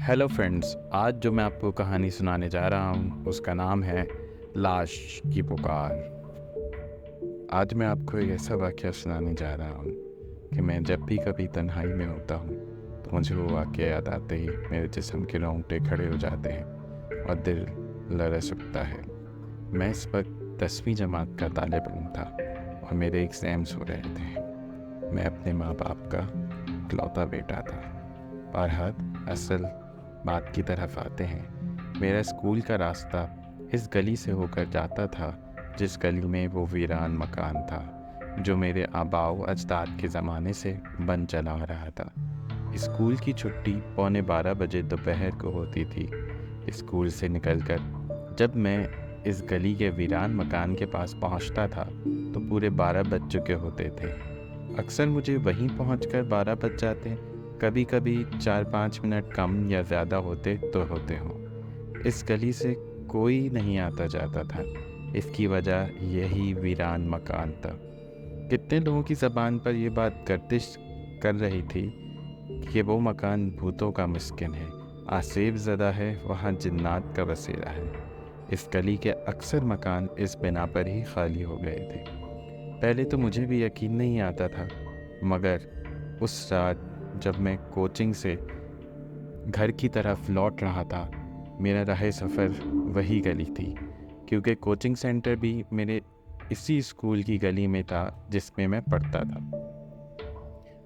Hello friends, आज जो मैं आपको कहानी सुनाने जा रहा हूँ उसका नाम है लाश की पुकार। आज मैं आपको एक ऐसा वाक़या सुनाने जा रहा हूँ कि मैं जब भी कभी तन्हाई में होता हूँ तो मुझे वो वाक़या याद आते ही मेरे जिस्म के रोंगटे खड़े हो जाते हैं और दिल लरस उठता है। मैं इस वक्त 10वीं जमात का तालिब इल्म था और मेरे एग्ज़ाम्स हो रहे थे। मैं अपने माँ बाप का इकलौता बेटा था। बहरहाल असल बात की तरफ आते हैं। मेरा स्कूल का रास्ता इस गली से होकर जाता था जिस गली में वो वीरान मकान था जो मेरे आबाओ अजदाद के ज़माने से बन चला आ रहा था। स्कूल की छुट्टी 11:15 दोपहर को होती थी। स्कूल से निकलकर जब मैं इस गली के वीरान मकान के पास पहुंचता था तो पूरे 12 बज चुके होते थे। अक्सर मुझे वहीं पहुंचकर 12 बज जाते, कभी कभी 4-5 मिनट कम या ज़्यादा होते तो होते हों। इस गली से कोई नहीं आता जाता था। इसकी वजह यही वीरान मकान था। कितने लोगों की ज़बान पर यह बात गर्दिश कर रही थी कि वो मकान भूतों का मिस्किन है, आसेब ज़दा है, वहाँ जिन्नात का बसेरा है। इस गली के अक्सर मकान इस बिना पर ही खाली हो गए थे। पहले तो मुझे भी यकीन नहीं आता था, मगर उस रात जब मैं कोचिंग से घर की तरफ लौट रहा था, मेरा राह सफ़र वही गली थी, क्योंकि कोचिंग सेंटर भी मेरे इसी स्कूल की गली में था जिसमें मैं पढ़ता था।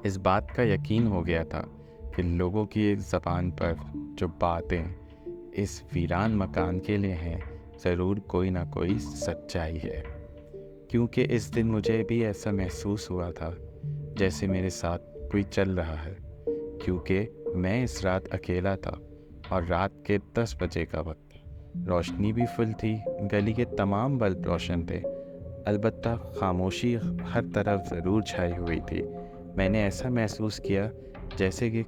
इस बात का यकीन हो गया था कि लोगों की ज़बान पर जो बातें इस वीरान मकान के लिए हैं, ज़रूर कोई ना कोई सच्चाई है। क्योंकि इस दिन मुझे भी ऐसा महसूस हुआ था जैसे मेरे साथ कोई चल रहा है, क्योंकि मैं इस रात अकेला था और रात के 10 बजे का वक्त था। रोशनी भी फुल थी, गली के तमाम बल्ब रोशन थे, अलबत्ता खामोशी हर तरफ ज़रूर छाई हुई थी। मैंने ऐसा महसूस किया जैसे कि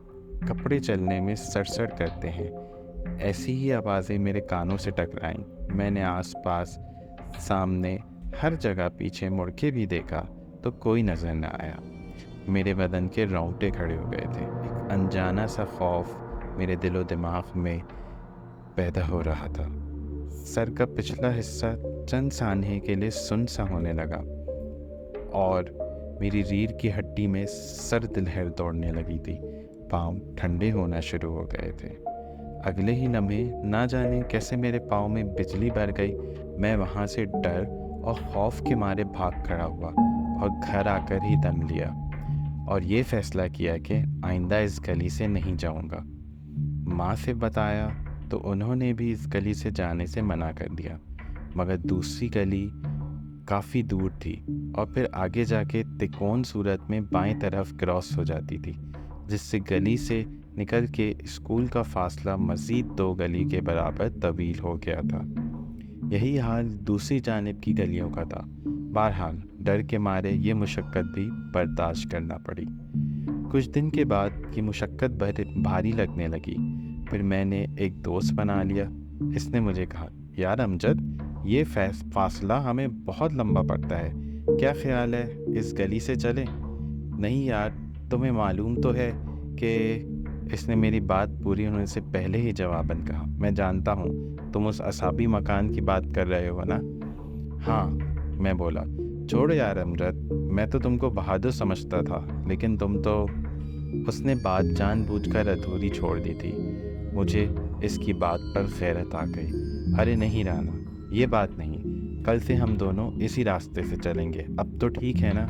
कपड़े चलने में सड़सड़ करते हैं। ऐसी ही आवाज़ें मेरे कानों से टकराईं। मैंने आसपास, सामने, हर जगह पीछे मुड़ के भी देखा तो कोई नज़र न आया। मेरे बदन के रोंगटे खड़े हो गए थे। एक अनजाना सा खौफ मेरे दिलो दिमाग में पैदा हो रहा था। सर का पिछला हिस्सा चंद सानहे के लिए सुन्न सा होने लगा और मेरी रीढ़ की हड्डी में सर्द लहर दौड़ने लगी थी। पाँव ठंडे होना शुरू हो गए थे। अगले ही लम्हे ना जाने कैसे मेरे पाँव में बिजली बर गई। मैं वहाँ से डर और खौफ के मारे भाग खड़ा हुआ और घर आकर ही दम लिया और ये फ़ैसला किया कि आइंदा इस गली से नहीं जाऊँगा। माँ से बताया तो उन्होंने भी इस गली से जाने से मना कर दिया, मगर दूसरी गली काफ़ी दूर थी और फिर आगे जाके तिकोन सूरत में बाएं तरफ क्रॉस हो जाती थी, जिससे गली से निकल के स्कूल का फासला मज़ीद 2 गली के बराबर तवील हो गया था। यही हाल दूसरी जानिब की गलियों का था। बहरहाल डर के मारे ये मुशक्क़त भी बर्दाश्त करना पड़ी। कुछ दिन के बाद ये मुशक्क़त भारी लगने लगी। फिर मैंने एक दोस्त बना लिया। इसने मुझे कहा, यार अमजद, ये फासला हमें बहुत लंबा पड़ता है, क्या ख्याल है इस गली से चलें? नहीं यार, तुम्हें मालूम तो है कि इसने मेरी बात पूरी होने से पहले ही जवाबन कहा, मैं जानता हूँ तुम उस असाबी मकान की बात कर रहे हो ना? हाँ, मैं बोला। छोड़ यार अमजद, मैं तो तुमको बहादुर समझता था, लेकिन तुम तो... उसने बात जानबूझकर अधूरी छोड़ दी थी। मुझे इसकी बात पर खैरत आ गई। अरे नहीं राना, ये बात नहीं, कल से हम दोनों इसी रास्ते से चलेंगे, अब तो ठीक है ना?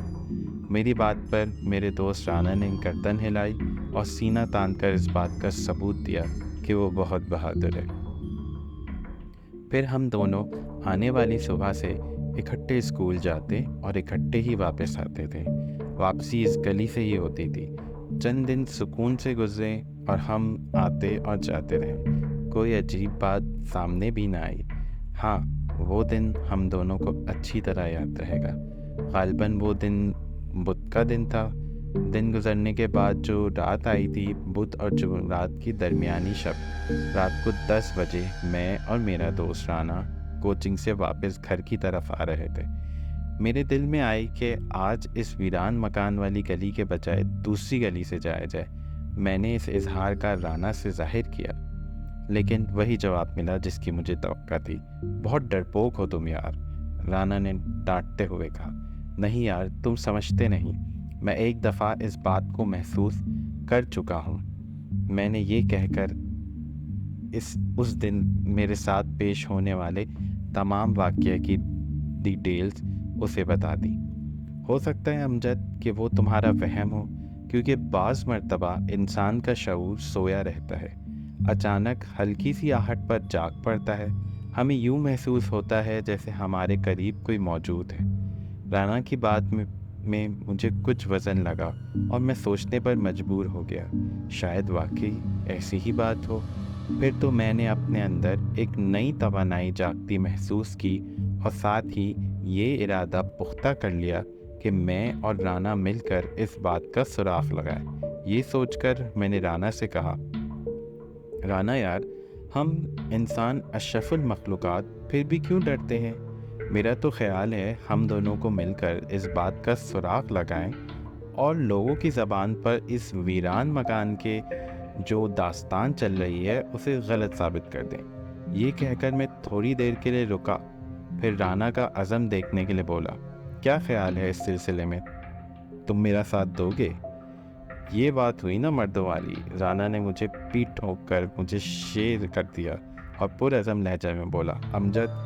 मेरी बात पर मेरे दोस्त राना ने गर्दन हिलाई और सीना तानकर इस बात का सबूत दिया कि वो बहुत बहादुर है। फिर हम दोनों आने वाली सुबह से इकट्ठे स्कूल जाते और इकट्ठे ही वापस आते थे। वापसी इस गली से ही होती थी। चंद दिन सुकून से गुजरे और हम आते और जाते रहे। कोई अजीब बात सामने भी ना आई। हाँ, वो दिन हम दोनों को अच्छी तरह याद रहेगा। गालिबन वो दिन बुध का दिन था। दिन गुजरने के बाद जो रात आई थी, बुध और जुमेरात की दरमियानी शब, रात को 10 बजे मैं और मेरा दोस्त राना कोचिंग से वापस घर की तरफ आ रहे थे। मेरे दिल में आई कि आज इस वीरान मकान वाली गली के बजाय दूसरी गली से जाया जाए। मैंने इस इजहार का राना से जाहिर किया। लेकिन वही जवाब मिला जिसकी मुझे तवक्का थी। बहुत डरपोक हो तुम यार, राना ने डांटते हुए कहा। नहीं यार, तुम समझते नहीं, मैं एक दफ़ा इस बात को महसूस कर चुका हूँ। मैंने ये कहकर उस दिन मेरे साथ पेश होने वाले तमाम वाक़ये की डिटेल्स उसे बता दी। हो सकता है अमजद कि वो तुम्हारा वहम हो, क्योंकि बाज़ मर्तबा इंसान का शऊर सोया रहता है, अचानक हल्की सी आहट पर जाग पड़ता है। हमें यूँ महसूस होता है जैसे हमारे करीब कोई मौजूद है। राना की बात में मुझे कुछ वज़न लगा और मैं सोचने पर मजबूर हो गया, शायद वाकई ऐसी ही बात हो। फिर तो मैंने अपने अंदर एक नई तवानाई जागती महसूस की और साथ ही ये इरादा पुख्ता कर लिया कि मैं और राना मिलकर इस बात का सुराख लगाए। ये सोचकर मैंने राना से कहा, राना यार, हम इंसान अशरफुल मखलूक़ात फिर भी क्यों डरते हैं? मेरा तो ख़्याल है हम दोनों को मिलकर इस बात का सुराख लगाएं और लोगों की ज़बान पर इस वीरान मकान के जो दास्तान चल रही है उसे गलत साबित कर दें। ये कहकर मैं थोड़ी देर के लिए रुका, फिर राना का अज़म देखने के लिए बोला, क्या ख्याल है इस सिलसिले में, तुम मेरा साथ दोगे? ये बात हुई ना मर्दों वाली। राना ने मुझे पीठ ठोक कर मुझे शेर कर दिया और पुरअज़म लहजा में बोला, अमजद,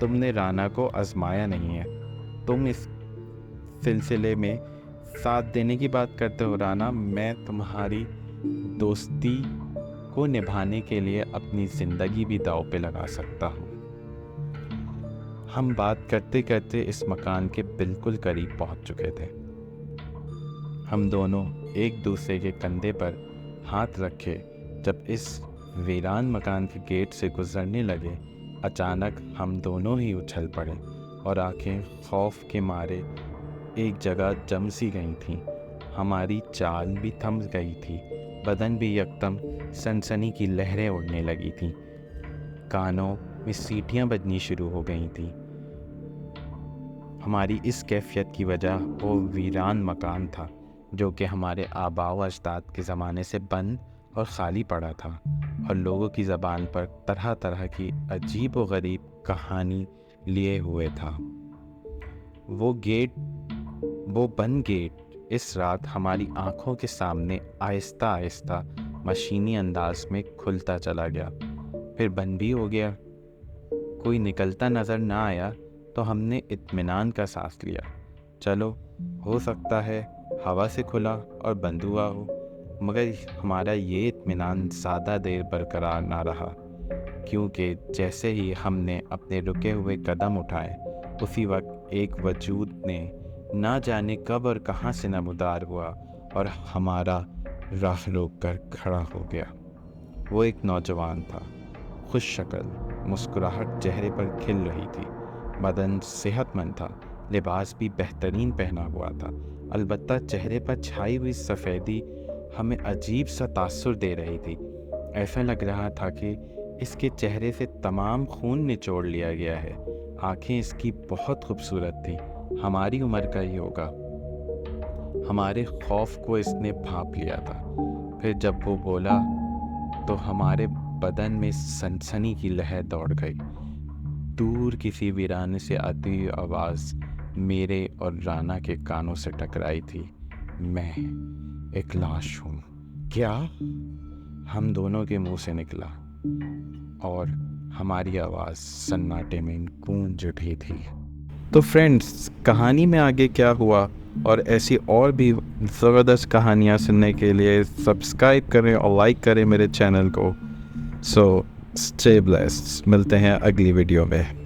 तुमने राना को आजमाया नहीं है, तुम इस सिलसिले में साथ देने की बात करते हो। राना, मैं तुम्हारी दोस्ती को निभाने के लिए अपनी ज़िंदगी भी दांव पे लगा सकता हूँ। हम बात करते करते इस मकान के बिल्कुल करीब पहुँच चुके थे। हम दोनों एक दूसरे के कंधे पर हाथ रखे जब इस वीरान मकान के गेट से गुजरने लगे, अचानक हम दोनों ही उछल पड़े और आंखें खौफ के मारे एक जगह जम सी गई थीं। हमारी चाल भी थम गई थी, बदन भी यकदम सनसनी की लहरें उड़ने लगी थीं, कानों में सीटियां बजनी शुरू हो गई थीं। हमारी इस कैफियत की वजह वो वीरान मकान था जो कि हमारे आबाओ अजदाद के ज़माने से बंद और ख़ाली पड़ा था और लोगों की ज़बान पर तरह तरह की अजीब व गरीब कहानी लिए हुए था। वो बंद गेट इस रात हमारी आँखों के सामने आहिस्ता आहिस्ता मशीनी अंदाज में खुलता चला गया, फिर बंद भी हो गया। कोई निकलता नज़र ना आया तो हमने इत्मीनान का सांस लिया। चलो, हो सकता है हवा से खुला और बंद हुआ हो, मगर हमारा ये इत्मीनान ज़्यादा देर बरकरार ना रहा, क्योंकि जैसे ही हमने अपने रुके हुए कदम उठाए, उसी वक्त एक वजूद ने ना जाने कब और कहाँ से नमूदार हुआ और हमारा राह रोक कर खड़ा हो गया। वो एक नौजवान था, खुश शक्ल, मुस्कुराहट चेहरे पर खिल रही थी, बदन सेहतमंद था, लिबास भी बेहतरीन पहना हुआ था। अलबत्ता चेहरे पर छाई हुई सफ़ेदी हमें अजीब सा तासुर दे रही थी। ऐसा लग रहा था कि इसके चेहरे से तमाम खून निचोड़ लिया गया है। आँखें इसकी बहुत खूबसूरत थीं, हमारी उम्र का ही होगा। हमारे खौफ को इसने भांप लिया था। फिर जब वो बोला तो हमारे बदन में सनसनी की लहर दौड़ गई। दूर किसी वीराने से आती हुई आवाज़ मेरे और राना के कानों से टकराई थी, मैं एक लाश हूँ। क्या? हम दोनों के मुंह से निकला और हमारी आवाज़ सन्नाटे में गूंज उठी थी। तो फ्रेंड्स, कहानी में आगे क्या हुआ और ऐसी और भी ज़बरदस्त कहानियाँ सुनने के लिए सब्सक्राइब करें और लाइक करें मेरे चैनल को। सो स्टे ब्लेस्ड, मिलते हैं अगली वीडियो में।